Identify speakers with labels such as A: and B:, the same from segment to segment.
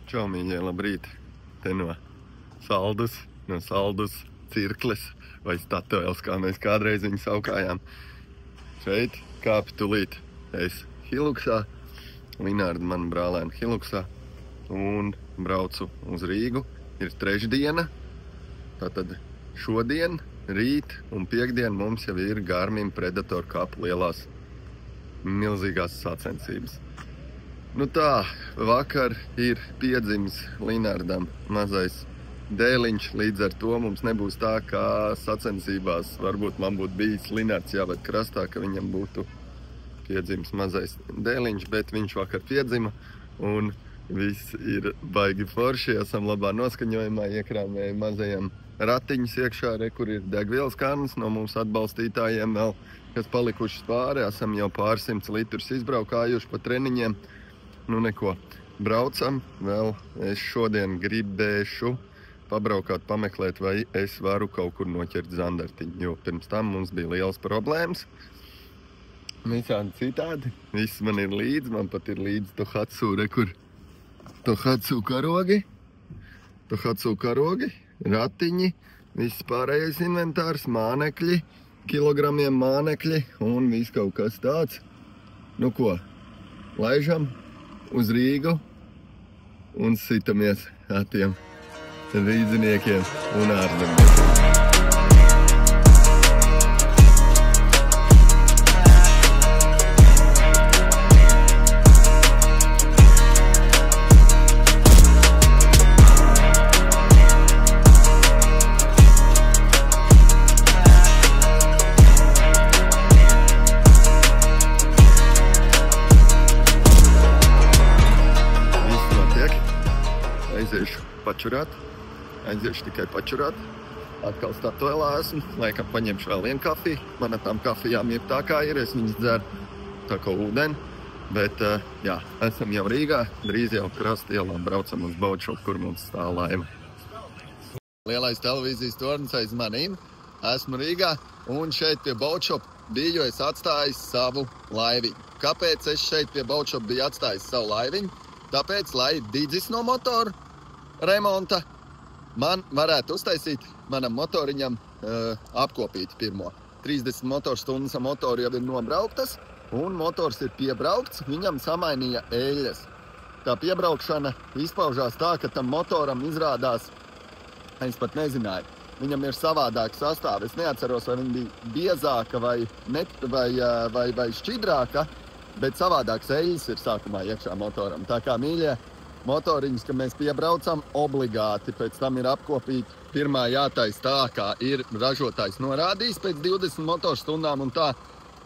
A: Čau, mīļie, labrīt. Te no Saldus cirkles vai statuēls, kā mēs kādreiz viņu saukājām. Šeit kāpi tulīt. Es Hiluksā, Linārda mana brālēna Hiluksā un braucu uz Rīgu. Ir trešdiena, tātad šodien, rīt un piekdien mums jau ir Garmin Predator Cup lielās milzīgās sacensības. Nu tā, vakar ir piedzimis Linārdam mazais dēliņš, līdz ar to mums nebūs tā, kā sacensībās varbūt man būtu bijis Linārds jāved krastā, ka viņam būtu piedzimis mazais dēliņš, bet viņš vakar piedzima un viss ir baigi forši, esam labā noskaņojumā, iekrāmēja mazajam ratiņus iekšā, kur ir degvielas kannas no mūsu atbalstītājiem vēl, kas palikušas pāri, esam jau pāris 100 litrus izbraukājuši pa treniņiem. Nu neko, braucam vēl, es šodien gribēšu pabraukāt, pameklēt, vai es varu kaut kur noķert zandartiņu, jo pirms tam mums bija liels problēmas. Visādi citādi, viss man ir līdzi, man pat ir līdzi Tohatsu karogi, ratiņi, viss pārējais inventārs, mānekļi, kilogramiem mānekļi un viss kaut kas tāds. Nu ko, laižam uz Rīgu un sitamies ar tiem rīdziniekiem un ārzemniekiem. Aiziešu tikai pačurāt. Atkal statuēlā esmu. Laikam paņemšu vēl vienu kafiju. Man ar tām kafijām ir tā kā ir. Es viņas dzeru tā kā ūdeni. Bet jā, esam jau Rīgā. Drīz jau krasta ielā braucam uz boatshop, kur mums stāv laiva. Lielais televīzijas tornis aiz manīm. Esmu Rīgā. Un šeit pie boatshop biju es atstājis savu laiviņu. Kāpēc es šeit pie boatshop biju atstājis savu laiviņu? Tāpēc, lai didzis no motora remonta man varētu uztaisīt manam motoriņam apkopīt pirmo. 30 motorstundas ar motoru jau ir nobrauktas, un motors ir piebraukts, viņam samainīja eļļas. Tā piebraukšana izpaužās tā, ka tam motoram izrādās, es pat nezināju, viņam ir savādāka sastāva. Es neatceros, vai viņa bija biezāka vai šķidrāka, bet savādāks eļļas ir sākumā iekšā motoram. Tā kā, mīļie, motoriņus, ka mēs piebraucam, obligāti pēc tam ir apkopīti. Pirmā jātais tā, kā ir ražotājs norādījis pēc 20 motorstundām un tā,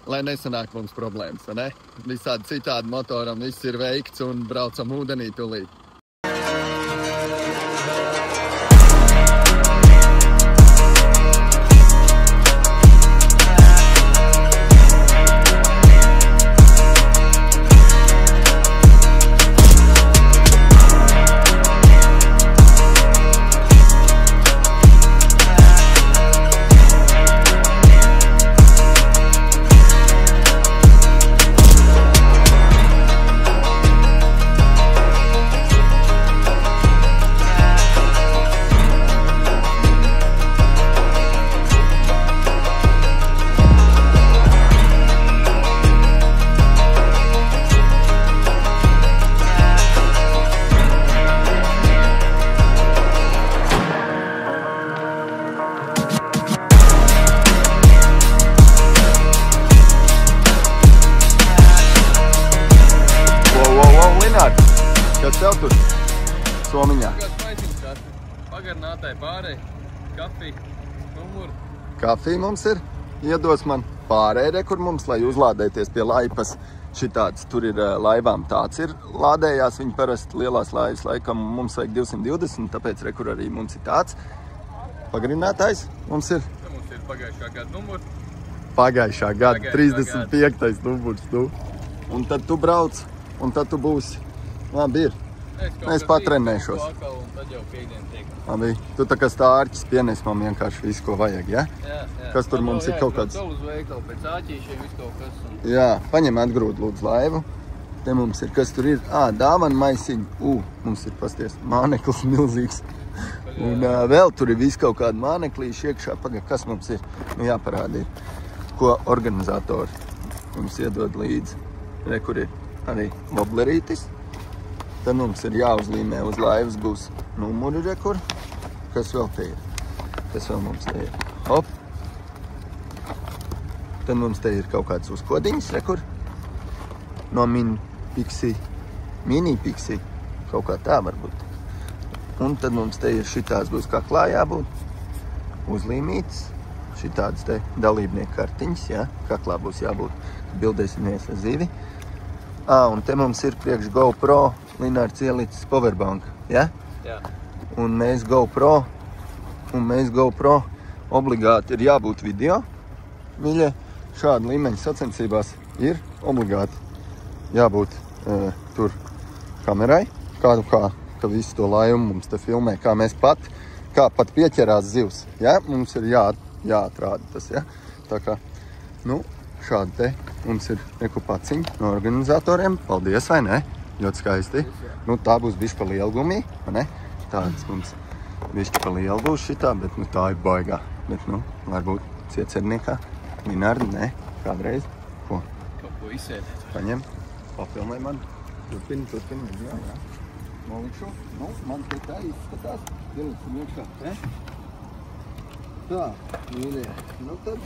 A: lai nesanāk mums problēmas, ne? Visādi citādi motoram viss ir veikts un braucam ūdenī tulīt. Kas tev tur somiņā?
B: Pagarinātāji pārēj, kafija, numuru.
A: Kafija mums ir. Iedos man pārēj, kur mums, lai uzlādēties pie laipas. Šitāds, tur ir laivām tāds ir. Lādējās viņi parasti lielās laivas, laikam mums vajag 220, tāpēc kur arī mums ir tāds. Pagarinātājs mums ir.
B: Mums ir pagājušā gada numurs.
A: Pagājušā gada, 35. numurs. Un tad tu brauc, un tad tu būsi. Labi ir. Es patrenēšos. Labi, tu tā kā stārķis pienes man vienkārši visu, ko vajag, ja?
B: Jā.
A: Kas tur mums ir kaut kāds?
B: Uz veikalu pēc āķīšiem visu kaut kas.
A: Jā, paņem atgrūt lūdzu laivu. Te mums ir, kas tur ir? Dāvana maisiņi. Mums ir pasties māneklis milzīgs. Un vēl tur ir viss kaut kāda māneklīša iekšā. Kas mums ir? Nu jāparāda ir, ko organizatori mums iedod līdzi. Re, kur ir arī woblerītis. Tad mums ir jāuzlīmē uz laivas būs numuri, re, kur. Kas vēl te ir? Kas vēl mums te ir? Hop. Tad mums te ir kaut kāds uzkodiņas, re, kur. No mini-pixi. Kaut kā tā varbūt. Un tad mums te ir šitās būs kaklā jābūt. Uzlīmītas. Šitādas te dalībnieku kartiņas, jā. Kaklā būs jābūt. Bildēsimies ar zivi. Un te mums ir priekš GoPro Linārs ielicis powerbank, jā?
B: Jā.
A: Un mēs GoPro obligāti ir jābūt video. Mīļie, šāda līmeņa sacensībās ir obligāti jābūt tur kamerai. Ka visu to laivumu mums te filmē, kā pat pieķerās zivs. Ja? Mums ir jāatrāda tas, ja? Tā kā, šādi te mums ir ekupaciņi no organizatoriem. Paldies, vai ne? Ļoti skaisti. Tā būs bišķi pa lielu gumiju, vai ne? Tādas mums bišķi pa lielu būs šitā, bet tā ir baigā. Bet, varbūt ciecerniekā, Linārdi, ne? Kādreiz. Ko?
B: Kaut ko izsēdēt.
A: Paņem, papilnē man. Turpini, jā. Nolikšu. Man te tā izskatās. Ieliksim iekšā, ne? Tā, mīļie. Tad.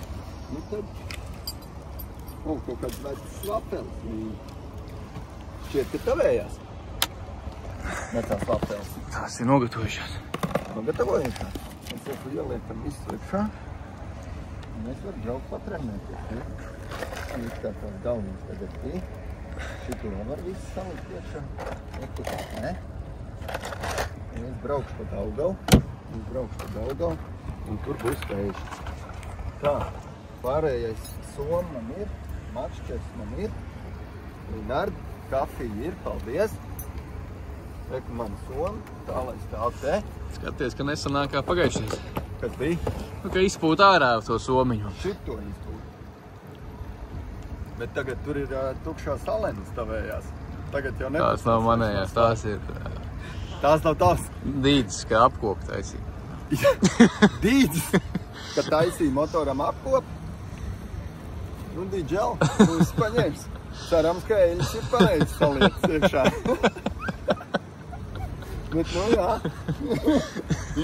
A: Kaut kāds vecs svapelis. Šķiet, ka tavējās. Vecās svapelis.
B: Tās ir nogatavojušās.
A: Nogatavojušās. Mēs jau ieliekam visu iekšā. Mēs varam braukt patrenēties. Ir tā tās galvenās tagad tī. Šitu var visu salikt iekšā. Ekutāt, ne? Es braukšu pa Daugavu. Un tur būs teiši. Tā, pārējais soma man ir. Mačkers man ir. Linārdi, kafija ir, paldies. Reku man soma, tā lai stāv te.
B: Skaties, ka nesanāk kā pagaijušies.
A: Kas bija?
B: Ka izpūt ārā to somiņu.
A: Šito izpūt. Bet tagad tur ir tukšā salenas tavējās. Tagad jau nepasās.
B: Tās nav manējās, tās ir...
A: Tās nav tās.
B: Dīdzes, kā apkopu taisīt.
A: Dīdzes? Ka taisīja motoram apkopu? Dīdžel, būs paņēmis. Cerams, ka eļas ir pareizi salietas iekšā. Bet, jā.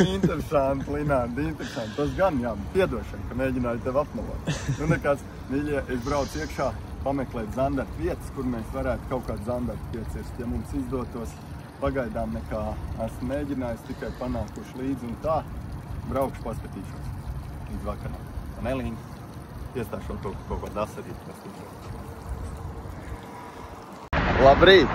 A: Interesanti, Linārdi, interesanti. Tas gan, jā, piedošana, ka mēģināju tev apmelot. Nekāds, mīļie, es braucu iekšā pameklēt zandartu vietas, kur mēs varētu kaut kādu zandartu piecirst. Ja mums izdotos, pagaidām nekā esmu mēģinājis, tikai panākuši līdzi un tā, braukšu paskatīšos līdz vakaram. Nelīņi, iestāšot kaut kādu asarīti paskatīšos. Labrīt!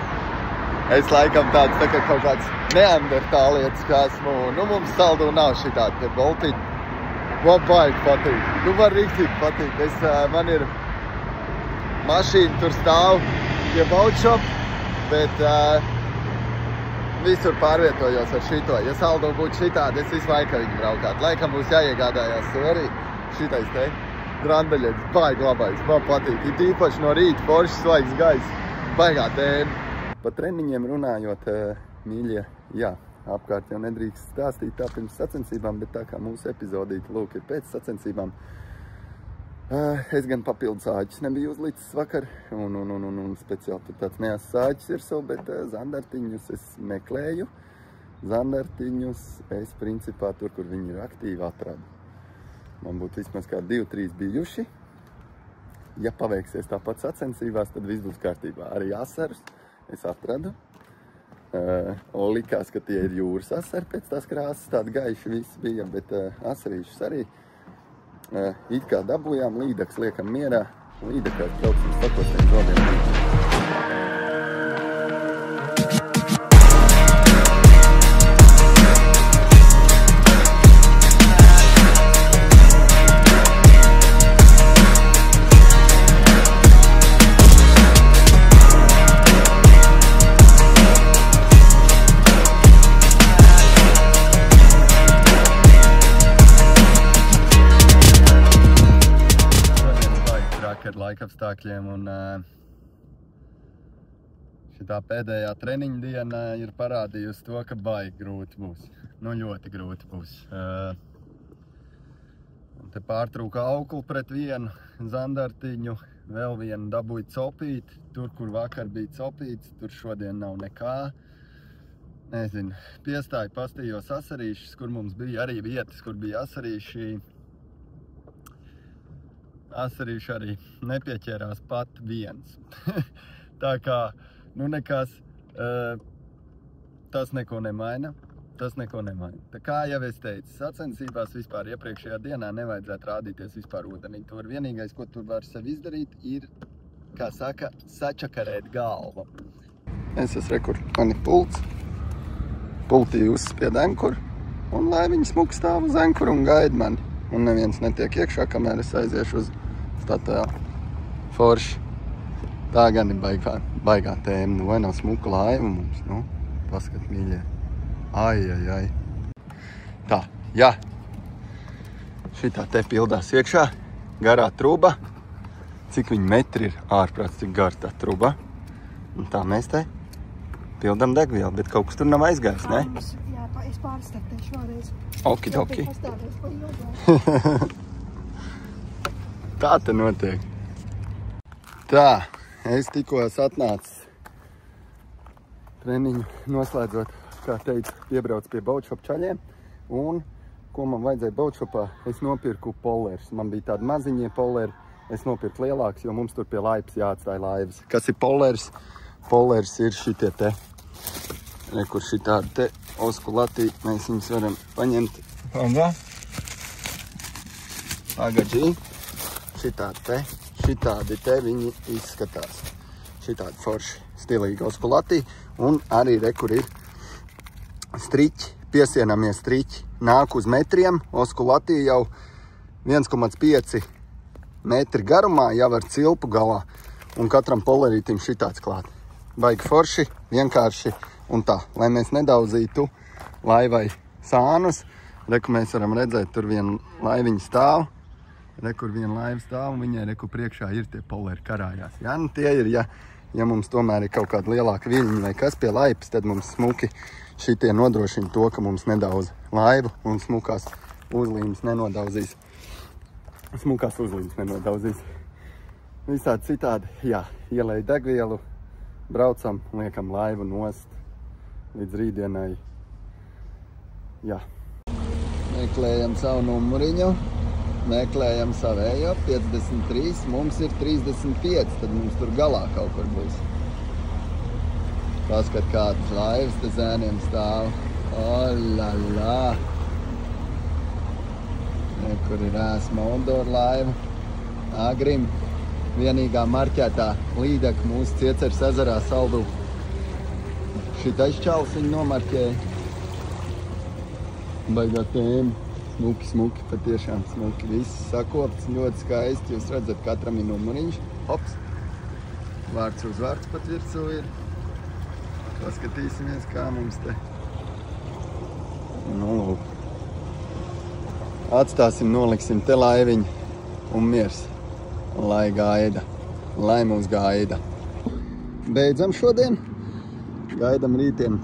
A: Es laikam tāds tā kā kaut kāds neandertālietis, kā esmu. Mums saldu nav šitādi te boltiņi. Man baigi patīk. Man riktīgi patīk. Man ir mašīna, tur stāv pie boatshop, bet visur pārvietojos ar šito. Ja saldu būtu šitādi, es visu laiku viņu braukāt. Laikam būs jāiegādājās arī šitais te drandaļietis. Baigi labais, man patīk. Ir īpaši no rīta foršs svaigs gaiss. Baigā tēma. Pa treniņiem runājot, mīļie, jā, apkārt jau nedrīkst stāstīt tā pirms sacensībām, bet tā kā mūsu epizodīte, lūk, ir pēc sacensībām. Es gan papildus āķis nebiju uzlicis vakar, un speciāli tur tāds neasas āķis ir savu, bet zandartiņus es meklēju. Zandartiņus es principā tur, kur viņi ir aktīvi, atradu. Man būtu vismaz kā 2-3 bijuši. Ja paveiksies tāpat sacensībās, tad viss būs kārtībā. Arī asarus es atradu. Likās, ka tie ir jūras asari pēc tās krāsas, tādi gaiši visi bija, bet asarīšus arī it kā dabūjām, līdaks liekam mierā. Līdakās brauksim sakostiem zodiem. Ar laikapstākļiem un Šitā pēdējā treniņa diena ir parādījusi to, ka baigi grūti būs. Nu, ļoti grūti būs. Te pārtrūka auklu pret vienu zandartiņu, vēl vienu dabūju copīti. Tur, kur vakar bija copīts, tur šodien nav nekā. Nezinu, piestāju pastījos asarīšus, kur mums bija arī vietas, kur bija asarīši. Asarīši arī nepieķērās pat viens. Tā kā, nu nekas, tas neko nemaina. Tā kā jau es teicu, sacensībās vispār iepriekšējā dienā nevajadzētu rādīties vispār ūdenī. Tur vienīgais, ko tur var sev izdarīt, ir, kā saka, sačakarēt galvu. Es esmu rekur, man ir pults. Pultī uzspied enkuru, un laiviņi smuki stāv uz enkuru un gaida mani. Un neviens netiek iekšā, kamēr es aiziešu uz statuēlu. Forši. Tā gan ir baigā tēma. Nu, vai nav smuka laiva mums? Nu, paskat, mīļie. Ai. Tā, jā. Šitā te pildās iekšā. Garā truba. Cik viņa metri ir ārprāts, cik gar tā truba. Un tā mēs te pildam degvielu, bet kaut kas tur nav aizgājis, ne?
C: Jā, es pārstartēšu vēlreiz.
A: Okidoki. Tā te notiek. Tā, es tikko esmu atnācis treniņu noslēdzot, kā teicu, piebrauc pie boatshop čaļiem. Un, ko man vajadzēja boatshopā, es nopirku polerus. Man bija tādi maziņie poleri, es nopirku lielāks, jo mums tur pie laipas jāatstāja laivas. Kas ir poleris? Poleris ir šitie te, kur šitādi te oskulatī, mēs viņus varam paņemt. Pagadžī, šitādi te viņi izskatās. Šitādi forši stilīgi oskulatī, un arī rekur ir striķi, piesienamie striķi. Nāk uz metriem, oskulatī jau 1,5 metri garumā, jau ar cilpu galā, un katram polerītim šitāds klāt. Baigi forši, vienkārši un tā, lai mēs nedauzītu laivai sānus. Reku mēs varam redzēt, tur viena laiviņa stāv. Rekur viena laiva stāv un viņai reku priekšā ir tie poleri karājās. Jā, nu tie ir, ja mums tomēr ir kaut kāda lielāka viļņa vai kas pie laipas, tad mums smuki šitie nodrošina to, ka mums nedaudz laivu un smukās uzlīmes nenodauzīs. Visādi citādi, jā, ielej degvielu, braucam, liekam laivu nost līdz rītdienai. Jā. Meklējam savu numuriņu, meklējam savējo, 53, mums ir 35, tad mums tur galā kaut kur būs. Paskat, kādas laivas te zēniem stāv. Olala! Kur ir Moldor laiva. Agrim, vienīgā marķētā līdeka mūsu Cieceres ezerā saldū. Šitais čalis viņu nomarķēja. Baigā tēma. Smuki, patiešām smuki. Viss sakopts, ļoti skaisti. Jūs redzat, katram ir numuriņš. Hops. Vārds uz vārds pat virsū ir. Paskatīsimies, kā mums te. Nu, lūk. Atstāsim, noliksim te laiviņu un miers. Lai gaida. Lai mūs gaida. Beidzam šodien. Gaidam rītdien.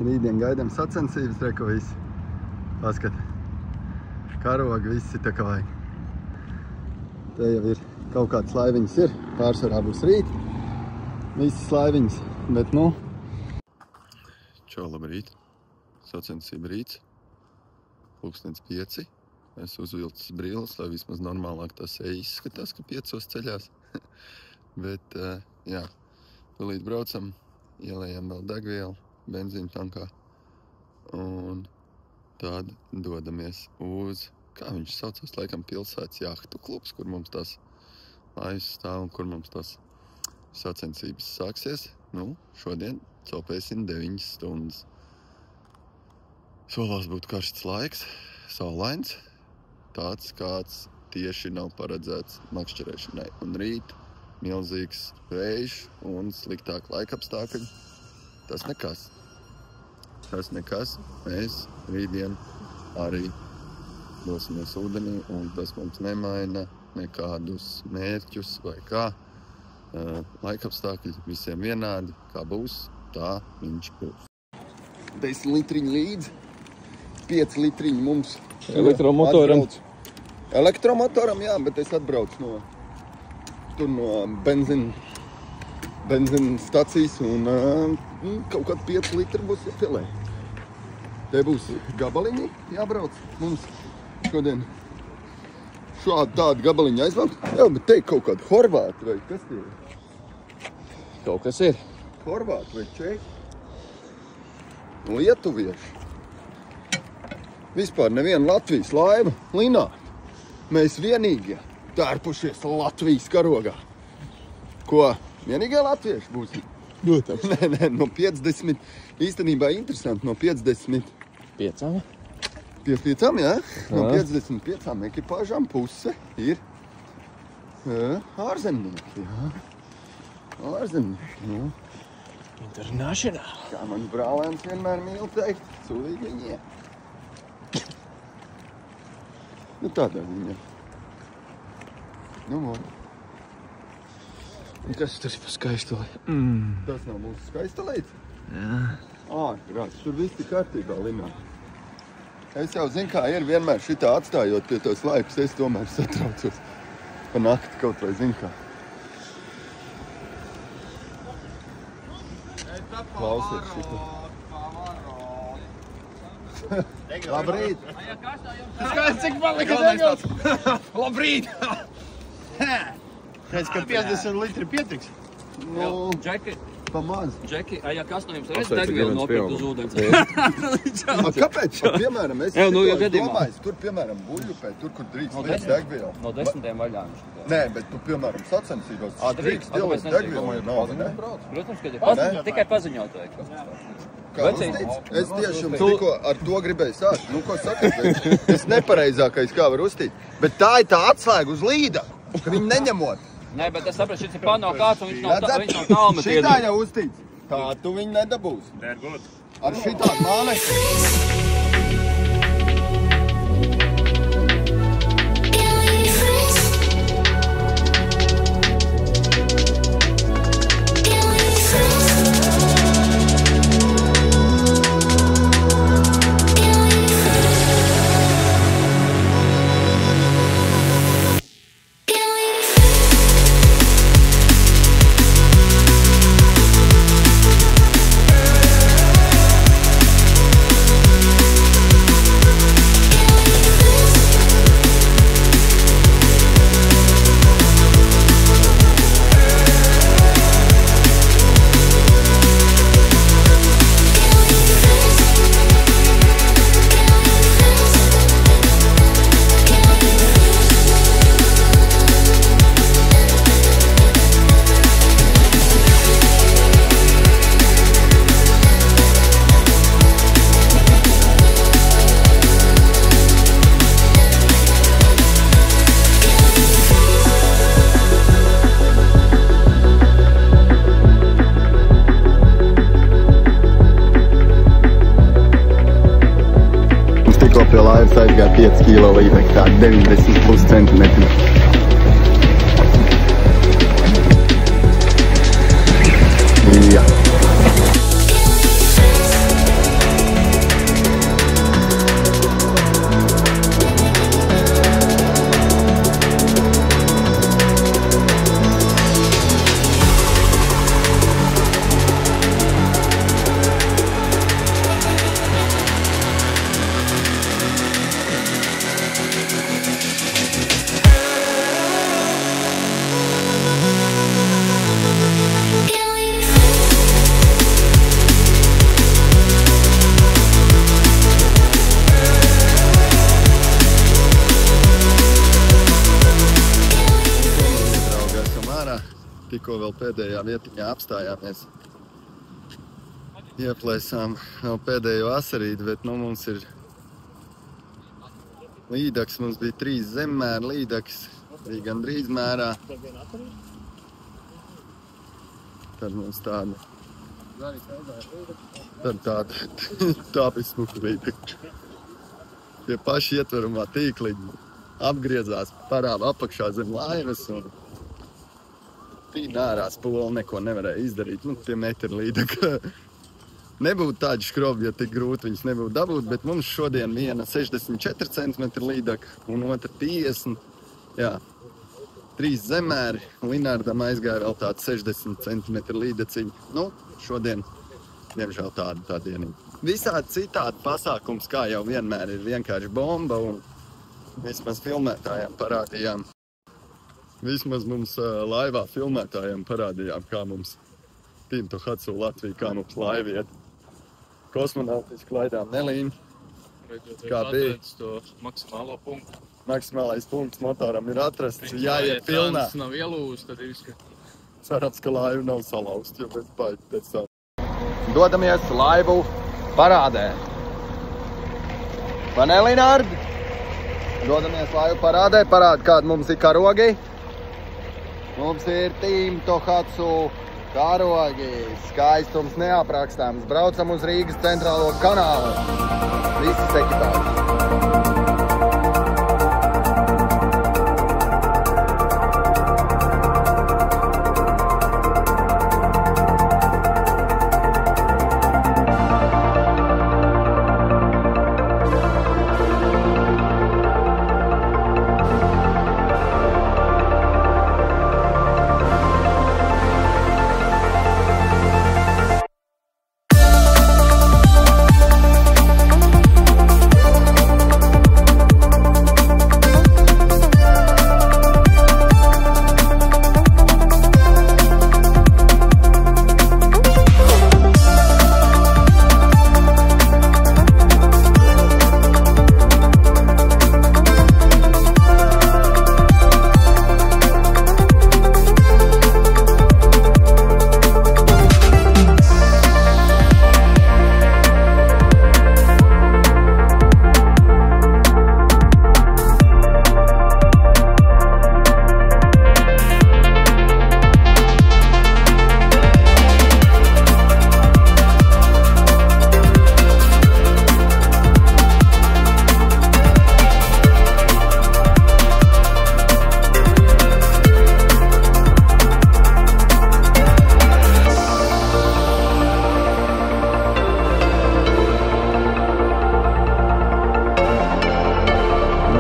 A: Rītdien gaidam sacensības, reku visi. Paskat. Karogi visi tā kā vajag. Te jau ir kaut kāds laiviņas ir. Pārsvarā būs rīt. Visas laiviņas. Bet nu. Čau, labrīt. Sacensība rīts. Pulkstens 5. Es uzvilcis brīles, lai vismaz normālāk tas izskatās, ka 5 ceļās. Bet, jā, tūlīt braucam, ielējam vēl degvielu, benzīnu tankā. Un tad dodamies uz, kā viņš saucās, laikam pilsētas jahtu klubs, kur mums tās laivas stāv un kur mums tās sacensības sāksies. Nu, šodien copēsim 9 stundas. Solās būt karsts laiks, saulains. Tāds, kāds tieši nav paredzēts makšķerēšanai. Un rīt milzīgs vējš un sliktāk laikapstākļi. Tas nekas. Mēs rītdien arī dosimies ūdenī, un tas mums nemaina nekādus mērķus vai kā. laikapstākļi visiem vienādi, kā būs, tā viņš būs. 10 litriņi līdzi, 5 litriņi mums
B: Elektromotoram.
A: Elektromotoram, jā, bet es atbraucu no benzina stacijas un kaut kāds 5 litri būs jāpielē. Te būs gabaliņi jābrauc mums šodien. Šādi tādi gabaliņi aizbrauc. Jā, bet te kaut kādi horvāti vai kas tie ir?
B: Kaut kas ir.
A: Horvāti vai čehi? Lietuvieši. Vispār neviena Latvijas laiva linā. Mēs vienīgie tērpušies Latvijas karogā. Ko? Vienīgie latvieši būs?
B: Protams.
A: Nē, no 50, īstenībā interesanti, no 50...
B: 5?
A: Pie 5, jā? No 55 ekipāžām puse ir ārzemnieki, jā. Ārzemnieki, nu.
B: International.
A: Kā mans brālēns vienmēr mīl teikt, sūlīgi viņiem. Nu tādā viņam. Nu, vod.
B: Un kas tur ir pa skaistuli?
A: Tas nav mūsu skaistalīts?
B: Jā.
A: Ārprāt, tur viss ir kārtībā linā. Es jau zinu, kā ir vienmēr šitā atstājot pie tos laikus, es tomēr satraucos pa nakti kaut vai zinu kā. Klausies šitā. Labrīt!
D: Skaidrs, cik palika degvielas? Labrīt! Redz, ka 50 litri pietiks.
A: Nu,
E: Džeki,
A: pa maz.
E: Džeki, ja kas no jums redz degvielu nopirkt uz ūdens?
A: Kāpēc? Piemēram, es
E: Jā, nu, ja
A: šito
E: gadījumā.
A: domāju, tur, piemēram, buļļupē, tur, kur drīkst likt degvielu.
E: No 10 vaļām.
A: Nē, bet tu, piemēram, sacensībās
E: Drīkst,
A: ielikt degvielu, nav, ne?
E: Protams, ka ir tikai paziņot.
A: Kā uztīts? Es tieši jums tikko ar to gribēju sākt. Nu, ko sakat? Es nepareizākais, kā var uztīt. Bet tā ir tā atslēga uz līda, ka viņi neņemot.
E: Nē, bet es sapratu, šis ir pano kāds un viņš nav tālmet
A: Šitā
E: iedod.
A: jau uztīts. Tā tu viņu nedabūsi. Ar šitā māne. Pie laivas aizgāja 5 kilo līdzekļi, tā 90 plus centimetri. Jā. Tikko vēl pēdējā vietiņā apstājāmies. Ieplēsām vēl pēdējo asarīti, bet nu mums ir līdaks. Mums bija 3 zemmēra līdaks, bija gandrīz mērā. Tad mums tāda. Tad tāda. Tā bija smuka līdaka. Tie paši ietverumā tīkliņi apgriezās parām apakšā zem laivas un tīna ārā spoli, neko nevarēja izdarīt. Nu, tie metri līdaka. Nebūtu tādi škrobi, ja tik grūti viņus nebūtu dabūt, bet mums šodien viena 64 cm līdaka un otra 50. Jā, 3 zemēri. Linārdam aizgāja vēl tāds 60 cm līdaciņi. Nu, šodien, diemžēl tāda dienība. Visādi citādi pasākums, kā jau vienmēr, ir vienkārši bomba un vismaz filmētājiem parādījām. Vismaz mums laivā filmētājiem parādījām, kā mums Team Tohatsu Latvija, kā mums laiva iet. Kosmonautiski laidām nelīni. Kā bija?
B: To maksimālo punktu.
A: Maksimālais punkts motoram ir atrasts, jāiet pilnā.
B: Tas nav ielūst, tad ir viska.
A: Cerams, ka laiva nav salaust, jo bez baigi pēc tā. Dodamies laivu parādē. Vai ne, Linārd? Dodamies laivu parādē, parāda, kāda mums ir karogi. Mums ir Team Tohatsu karogi. Skaistums neaprakstāms. Braucam uz Rīgas centrālo kanālu. Visas ekipāžas.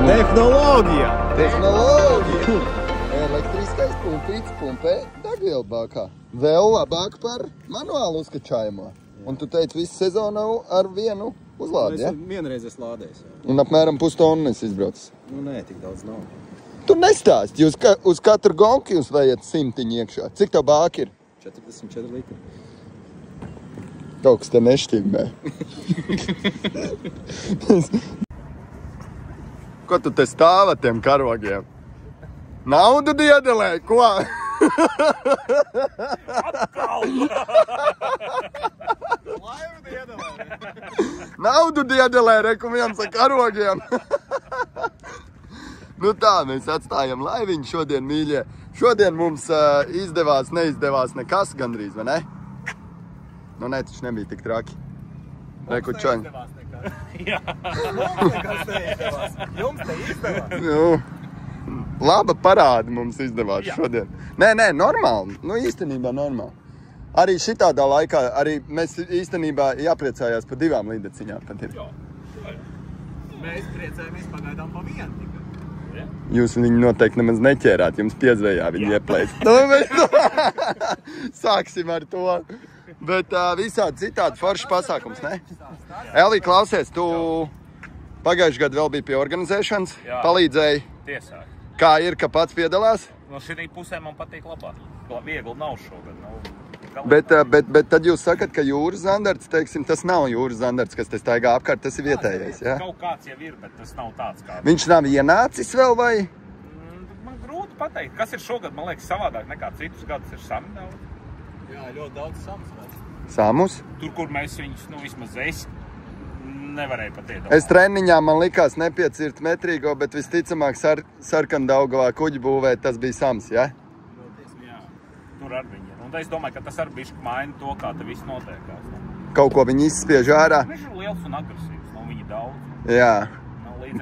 D: Tehnoloģija!
A: Tehnoloģija! Elektriskais pumpīts pumpē degvielu bākā. Vēl labāk par manuālu uzkačājumu. Un tu teici visu sezonu ar vienu uzlādi, ja?
F: Vienreiz es lādēju.
A: Un apmēram pustonu es izbraucu.
F: Nu nē, tik daudz nav.
A: Tu nestāst, jūs uz katru gonku jūs vajat 100 iekšā. Cik tev bāki ir?
F: 44 litri.
A: Kaut kas te nešķimē. Ko tu te stāva tiem karogiem? Naudu diedelē, ko? Naudu diedelē, reku viens ar karogiem. Nu tā, mēs atstājam laiviņu šodien, mīļie. Šodien mums neizdevās nekas gandrīz, vai ne? Nu ne, taču nebija tik traki. Reku čaņi.
F: Jā. Mums nekas neizdevās. Jums te izdevās.
A: Nu, laba parāda mums izdevās šodien. Nē, normāli. Nu, īstenībā normāli. Arī šitādā laikā, arī mēs īstenībā jāpriecājās par 2 līdaciņām pat ir.
F: Mēs priecājamies pagaidām pa vienu tikai.
A: Jūs viņu noteikti nemaz neķērāt, jums piezvējā viņu ieplēst. Nu, mēs sāksim ar to. Bet visādi citādi foršs pasākums, ne? Elī, klausies, tu pagājuši gadu vēl biji pie organizēšanas, palīdzēji.
E: Tiesā.
A: Kā ir, ka pats piedalās?
E: No šī pusē man patīk labāk. Viegli nav šogad.
A: Bet tad jūs sakat, ka jūras zandarts, teiksim, tas nav jūras zandarts, kas te staigā apkārt, tas ir vietējais, ja?
E: Kaut kāds jau ir, bet tas nav tāds kā...
A: Viņš nav ienācis vēl, vai?
E: Man grūti pateikt, kas ir šogad, man liekas, savādāk nekā citus gadus ir sami daudz.
F: Jā, ļoti daudz samus.
A: Samus?
E: Tur, kur mēs viņus, vismaz es nevarēju pat iedomāt.
A: Es treniņā man likās nepiecirt metrīgo, bet visticamāk Sarkandaugavā kuģi būvēt, tas bija sams, ja?
E: Jā, tur ar viņu. Un es domāju, ka tas arī bišķi maina to, kā te viss notiekās.
A: Kaut ko viņi izspiež ārā?
E: Viņš ir liels un agresīvs, nav viņi daudz.
A: Jā.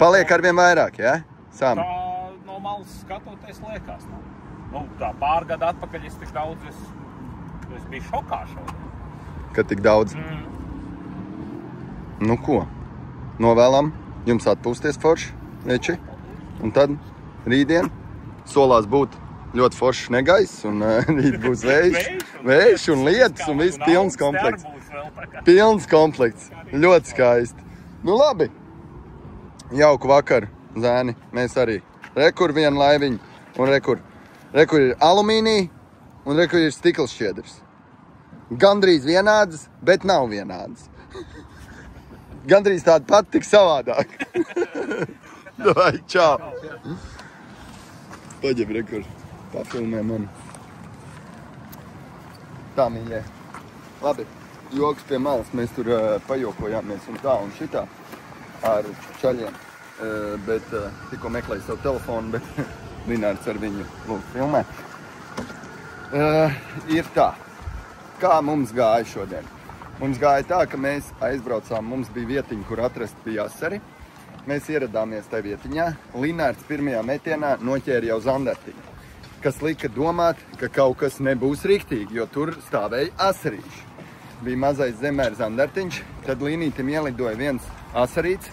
A: Paliek arvien vairāk, ja? Sami.
E: Tā no malas skatoties liekas, nav. Nu, tā pārgada atpakaļ es tik daudz, es biju šokā šodien.
A: Ka tik daudz? Nu ko? Novēlam jums atpūsties forši, veči. Un tad rītdien solās būt ļoti foršs negaiss un rīt būs vējš un lietus un viss pilns komplekts. Pilns komplekts. Ļoti skaisti. Nu labi. Jauku vakaru, zēni. Mēs arī. Rekur vienu laiviņu un rekur ir alumīnija un rekur ir stikls šķiedrs. Gandrīz vienādas, bet nav vienādas. Gandrīz tāda pat, tik savādāk. Vai, čau. Paģeb, rekur. Pafilmē man. Tā, mīļie. Labi, joks pie malas. Mēs tur pajokojāmies un tā un šitā ar čaļiem. Bet tikko meklēju savu telefonu, bet Linārds ar viņu lūk filmē. Ir tā. Kā mums gāja šodien? Mums gāja tā, ka mēs aizbraucām, mums bija vietiņa, kur atrast bija asari. Mēs ieradāmies tajā vietiņā. Linārds pirmajā metienā noķēra jau zandartiņu, kas lika domāt, ka kaut kas nebūs riktīgi, jo tur stāvēja asarīši. Bija mazais zemēr zandartiņš, tad Līnītim ielidoja viens asarīts,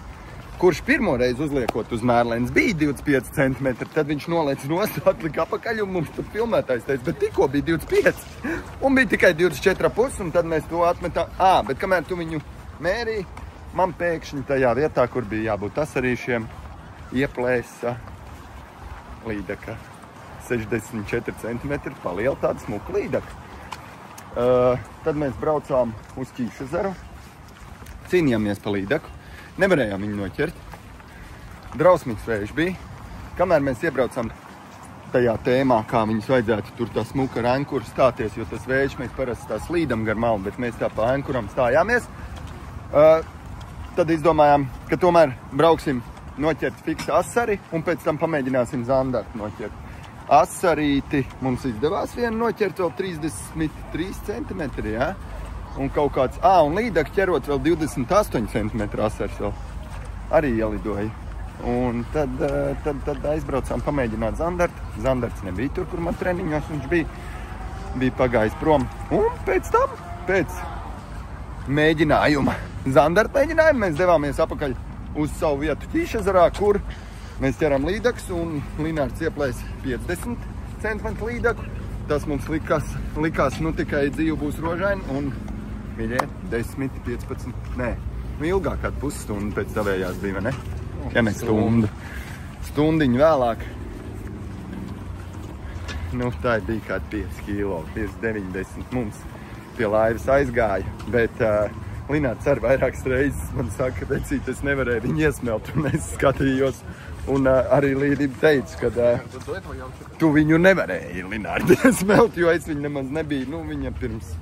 A: kurš pirmoreiz uzliekot uz mērlēns bija 25 cm, tad viņš nolēc nost, atlika apakaļ un mums tur filmētājs teica, bet tikko bija 25 un bija tikai 24,5 un tad mēs to atmetām. Bet kamēr tu viņu mērīji, man pēkšņi tajā vietā, kur bija jābūt asarīšiem, ieplēsa līdaka. 64 cm, paliela tāda smuka līdaka. Tad mēs braucām uz Ķīšezeru, cīnījāmies pa līdaku. Nevarējām viņu noķert. Drausmīgs vējš bija. Kamēr mēs iebraucām tajā tēmā, kā viņus vajadzētu tur tā smuka ar ankuru stāties, jo tas vējš mēs parasti tā slīdam gar malu, bet mēs tā pa ankuram stājāmies. Tad izdomājām, ka tomēr brauksim noķert fiksu asari un pēc tam pamēģināsim zandartu noķert. Asarīti mums izdevās vienu noķert vēl 33 cm, jā? Un kaut kāds, un līdāk ķerot vēl 28 cm asars vēl arī ielidoja. Un tad aizbraucām pamēģināt zandartu. Zandarts nebija tur, kur man treniņos viņš bija pagājis prom. Un pēc tam, pēc mēģinājuma, zandarta mēģinājuma, mēs devāmies apakaļ uz savu vietu Ķīšezerā, kur mēs ķeram līdakus un Linārds ieplēs 50 cm līdaku. Tas mums likās, nu tikai dzīve būs rožaini un mīļie, 10, 15, nē, ilgāk kādu pusstundu pēc tavējās bija, ne? Ja mēs stundiņu vēlāk. Nu, tā bija kādi 5 kilo, 590 mums pie laivas aizgāja, bet Linārds ar vairākas reizes man saka, vecīt, es nevarēju viņu iesmelt, un es skatījos, un arī Līdība teica, ka tu viņu nevarēji, Linārdi, iesmelt, jo es viņu nemaz nebiju, nu, viņa pirms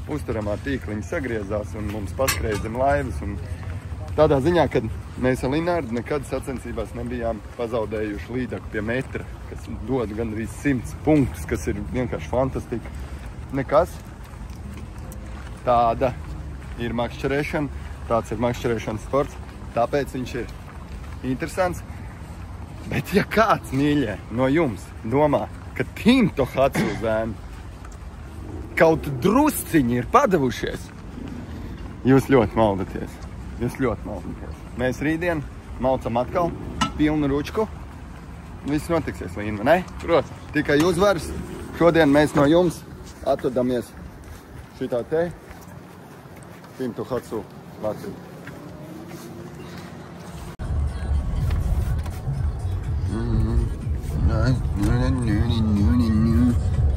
A: uzturamā tīkliņa sagriezās un mums paskrēja zem laivas. Un tādā ziņā, kad mēs ar Linārdu nekad sacensībās nebijām pazaudējuši līdaku pie metra, kas dod gandrīz 100 punktus, kas ir vienkārši fantastika. Nekas. Tāda ir makšķerēšana, tāds ir makšķerēšanas sports, tāpēc viņš ir interesants. Bet ja kāds, mīļie, no jums domā, ka Team Tohatsu zēni kaut drusciņi ir padavušies, jūs ļoti maldaties. Mēs rītdien malcam atkal pilnu ručku. Viss notiksies, Līna, ne?
B: Protams.
A: Tikai uzvaras. Šodien mēs no jums atvadamies šitā te Team Tohatsu Latviju.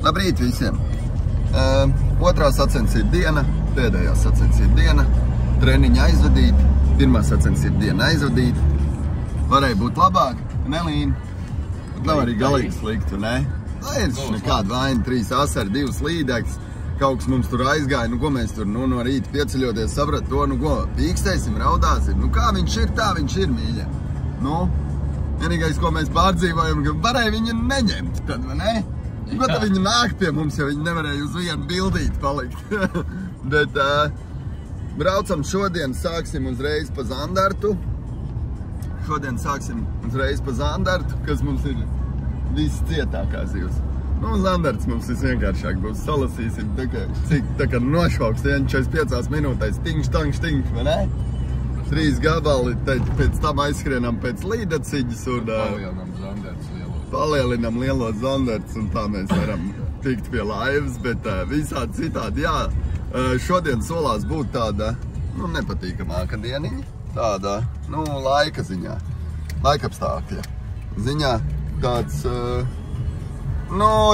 A: Labrīt visiem! Otrā sacensība diena, pēdējā sacensība diena, treniņa aizvadīt, pirmā sacensība diena aizvadīt. Varēja būt labāk, ne Līna? Nav arī galīgi sliktu, ne? Ir nekāda vaina, 3 asari, 2 līdeks, kaut kas mums tur aizgāja, nu ko mēs tur no rīta pieceļoties saprat to, nu ko, pīkstēsim, raudāsim, nu kā viņš ir, tā viņš ir, mīļa. Nu, vienīgais, ko mēs pārdzīvojam, ka varēja viņu neņemt, tad, vai ne? Ko tad viņi nāk pie mums, ja viņi nevarēja uz vienu bildīt palikt. Bet braucam šodien, sāksim uzreiz pa zandartu. Kas mums ir viscietākā zivs. Nu, zandarts mums visvienkāršāk būs. Salasīsim tā kā nošvauks 45 minūtēs. Tiņš, vai ne? 3 gabali, pēc tam aizskrienam pēc līdaciņas un palielinam lielo zandarts un tā mēs varam tikt pie laivas, bet visādi citādi, jā. Šodien solās būt tāda, nepatīkamāka dieniņa. Tāda, laika ziņā, laikapstākļa ziņā tāds,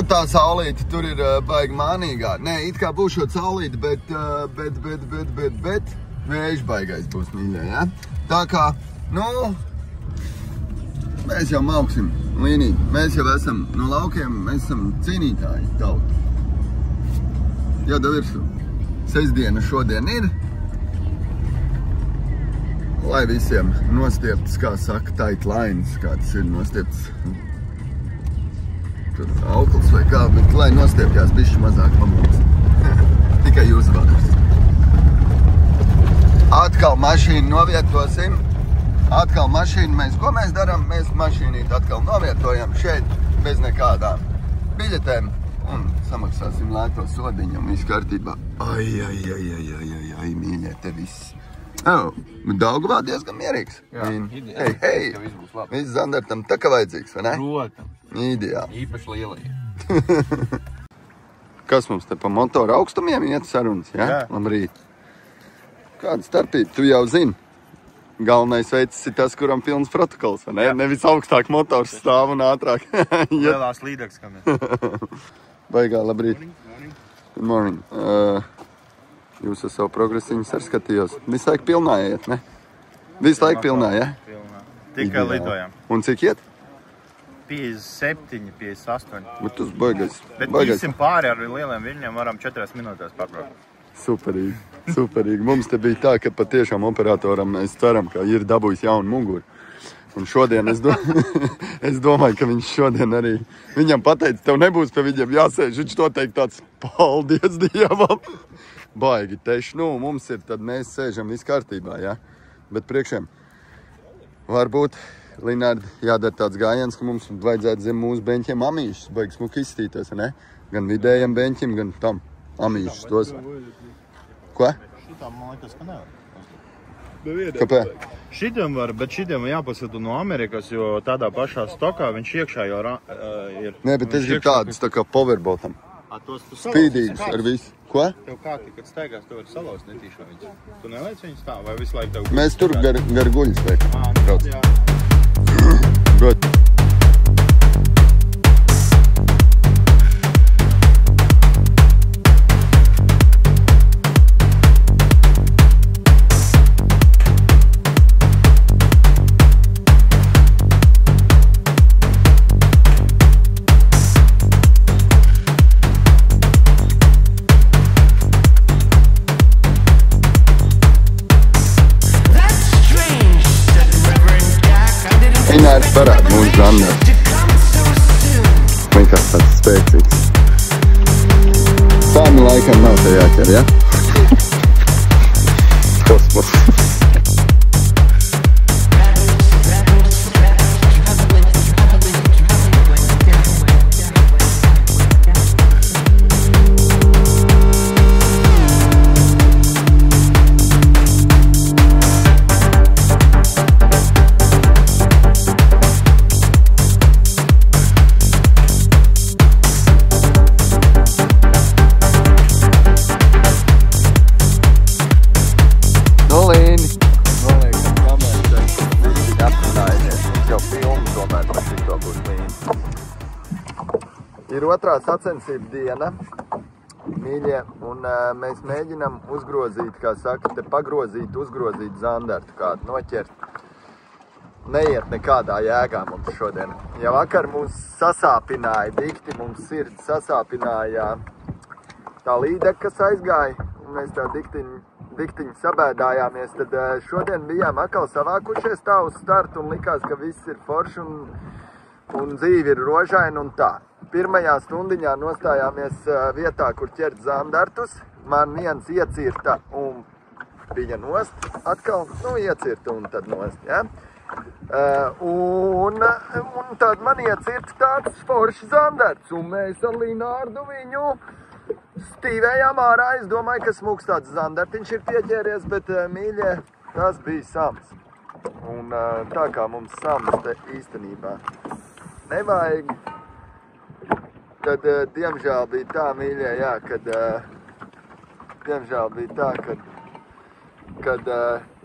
A: tā saulīte tur ir baigi mānīgā. Nē, it kā būšot saulīte, bet vējš baigais būs mīļā, ja? Tā kā, mēs jau mauksim līniju. Mēs jau esam no laukiem, mēs esam cīnītāji tauta. Jāda virsū. Sestdiena šodien ir. Lai visiem nostieptas, kā saka, tight lines, kā tas ir nostieptas tur aukls vai kā, bet lai nostiepjās bišķi mazāk pamūs. Tikai jūs vakars. Atkal mašīnu novietosim. Atkal mašīnu ko mēs darām? Mēs mašīnīt atkal novietojam šeit bez nekādām biļetēm un samaksāsim lēto sodiņu un viss kārtībā. Ai, mīļie, te viss. Daugavā diezgan mierīgs. Hei, viss zandartam tā kā vajadzīgs, vai ne?
F: Protams.
A: Ideāli.
F: Īpaši lielie.
A: Kas mums te pa motoru augstumiem iet sarunas, ja?
F: Jā.
A: Labrīt. Kāda starpība, tu jau zini. Galvenais veids ir tas, kuram pilns protokols, vai ne? Jā. Nevis augstāk motors stāv un ātrāk.
F: Lielās līdaks, kam ir.
A: Baigā, labrīt. Good morning. Jūs ar savu progresiņus arī skatījos. Visu laiku pilnā iet, ne? Visu laiku pilnā, ja?
F: Pilnā. Tikai lidojam.
A: Un cik iet?
F: 57, 58.
A: Bet tas baigais.
F: Bet īsim pāri ar lieliem viļņiem varam 4 minūtēs pabraukt.
A: Superīgi, superīgi. Mums te bija tā, ka patiešām operatoram mēs ceram, ka ir dabūjis jaunu muguru. Un šodien es domāju, ka viņš šodien arī viņam pateica, tev nebūs pie viņiem jāsēž. Viņš noteikti tāds, paldies Dievam. Baigi teši, mums ir, tad mēs sēžam viss kārtībā, ja? Bet priekšiem varbūt, Linārdi, jādara tāds gājiens, ka mums vajadzētu zem mūsu beņķiem amīšus, baigi smuki izstīties, ne? Gan vidējiem beņķim, gan tam amīšus tos. Ko?
F: Šitām, man liekas, ka nevar.
A: Kāpēc?
F: Šitam var, bet šitam jāpasūta no Amerikas, jo tādā pašā stokā viņš iekšā jau ir.
A: Nē, bet es gribu tādas tā kā powerbotam. Spīdīgas ar visu. Ko?
F: Tev kāti, kad staigās, tev var salauzt netīšā viņas. Tu nelaic viņas tā, vai visu laiku tev...
A: Mēs tur gar guļas vai brauc.
F: Jā.
A: Good. Inārs parāda mūsu zandartu. Vienkārši tāds spēcīgs. Tā laikam nav te jāķer, ja? Kosmos. Ir otrā sacensību diena, mīļie, un mēs mēģinam uzgrozīt, kā saka, te pagrozīt, uzgrozīt zandartu kādu, noķert. Neiet nekādā jēgā mums šodien. Ja vakar mūs sasāpināja, dikti mums sirds sasāpināja tā līdeka, kas aizgāja, un mēs tā diktiņu sabēdājāmies, tad šodien bijām atkal savākušies tā uz startu un likās, ka viss ir forši un dzīve ir rožaina un tā. Pirmajā stundiņā nostājāmies vietā, kur ķert zandartus. Man viens iecirta un bija nost atkal, iecirta un tad nost, ja? Un tad man iecirta tāds foršs zandarts, un mēs ar Linārdu viņu stīvējām ārā. Es domāju, ka smūgs tāds zandartiņš ir pieķēries, bet, mīļie, tas bija sams. Un tā kā mums sams te īstenībā nevajag, tad, diemžēl bija tā, mīļie, jā, kad, diemžēl bija tā, kad,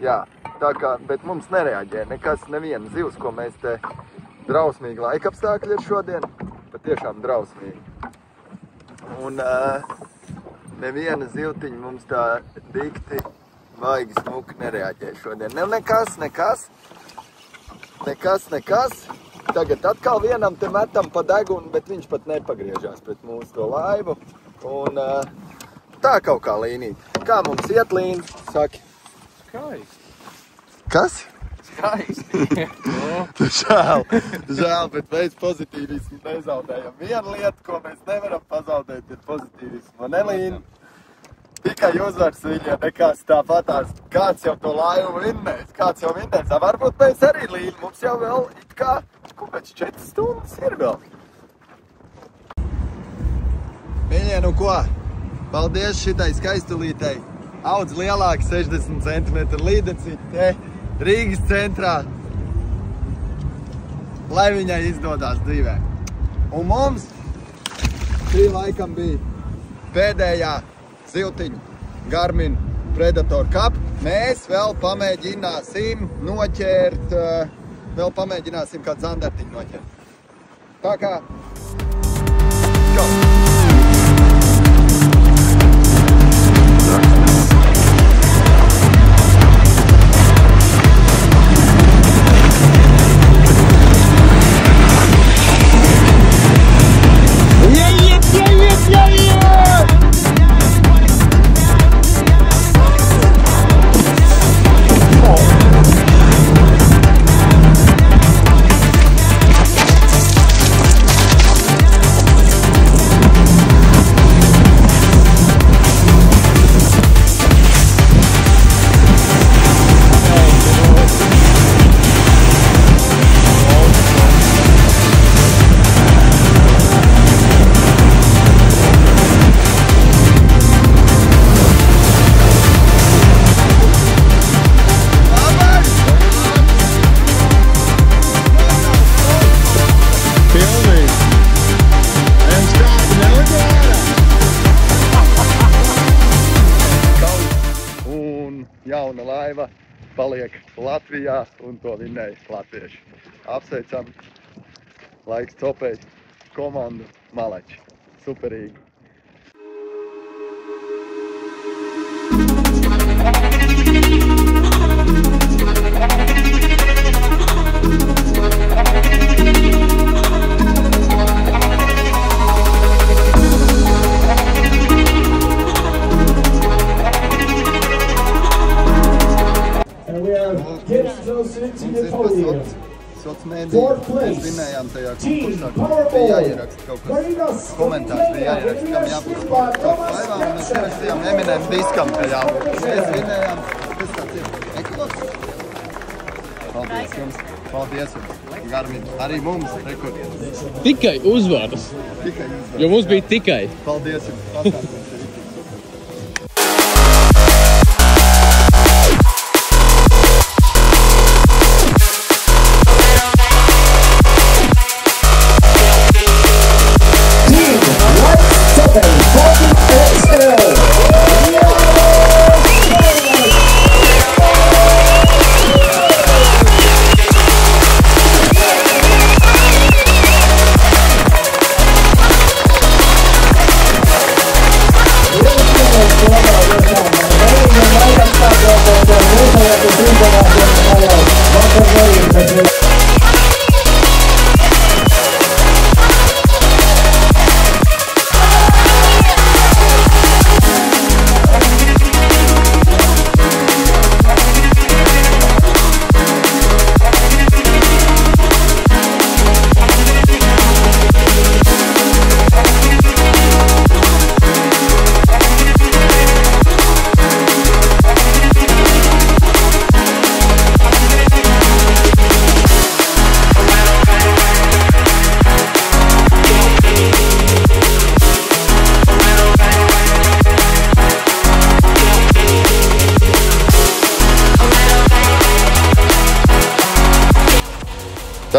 A: jā, tā kā, bet mums nereaģē nekas, neviena zivs, ko mēs te drausmīgi laikapstākļi ir šodien, patiešām drausmīgi. Un neviena zivtiņa mums tā dikti vaigi smuki nereaģē šodien. Nekas. Tagad atkal vienam te metam pa degunu, bet viņš pat nepagriežās pret mūsu to laivu. Un tā kaut kā līnīt. Kā mums iet, Līna? Saki.
B: Skaisti.
A: Kas?
B: Skaisti.
A: Žēl, bet mēs pozitīvismu nezaudējam. Viena lieta, ko mēs nevaram pazaudēt, ir pozitīvismu. Ne, Līna? Tikai uzvars viņa, nekas tāpatās. Kāds jau to laivu vinnēs? Varbūt mēs arī, Līna, mums jau vēl it kā, pēc 4 stundas ir vēl. Mīļie, nu ko? Paldies šitai skaistulītei. Audz lielāki 60 cm līdeciņi te Rīgas centrā. Lai viņai izdodās dzīvē. Un mums šī laikam bija pēdējā zivtiņa Garmin Predator Cup. Mēs vēl pamēģināsim noķert, kādu zandartiņu noķert. Tā kā, go! Jauna laiva paliek Latvijā un to vinnēja latvieši. Apsveicam Laiks Copei komandu Maleči. Superīgi. Fourth place, Team Powerball. Bringing us komentārs bija jāieraksta, kam jābūt top laivām, un mēs ierakstījām Eminem diskam, ka jābūt. Mēs vinnējām, kas tāds ir? Ekologs? Paldies jums. Paldies jums. Garmin. Arī mums rekords.
B: Tikai uzvaras. Jo mums bija tikai.
A: Paldies jums.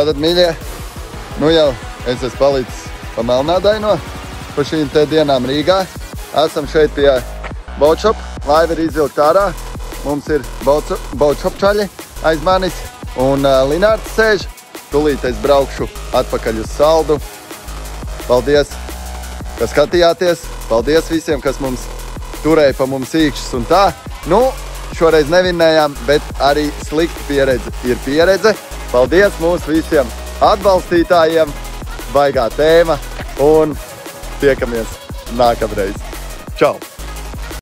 A: Tātad, mīļie, nu jau es esmu palicis pa Melnādaino, pa šīm te dienām Rīgā. Esam šeit pie Boatshop, laiva ir izvilkt ārā. Mums ir Boatshop čaļi aiz manis un Linārds sēž. Tūlīt es braukšu atpakaļ uz Saldu. Paldies, ka skatījāties. Paldies visiem, kas mums turēja pa mums īkšķis un tā. Nu, šoreiz nevinējām, bet arī slikta pieredze ir pieredze. Paldies mūsu visiem atbalstītājiem. Baigā tēma un tiekamies nākamreiz. Čau!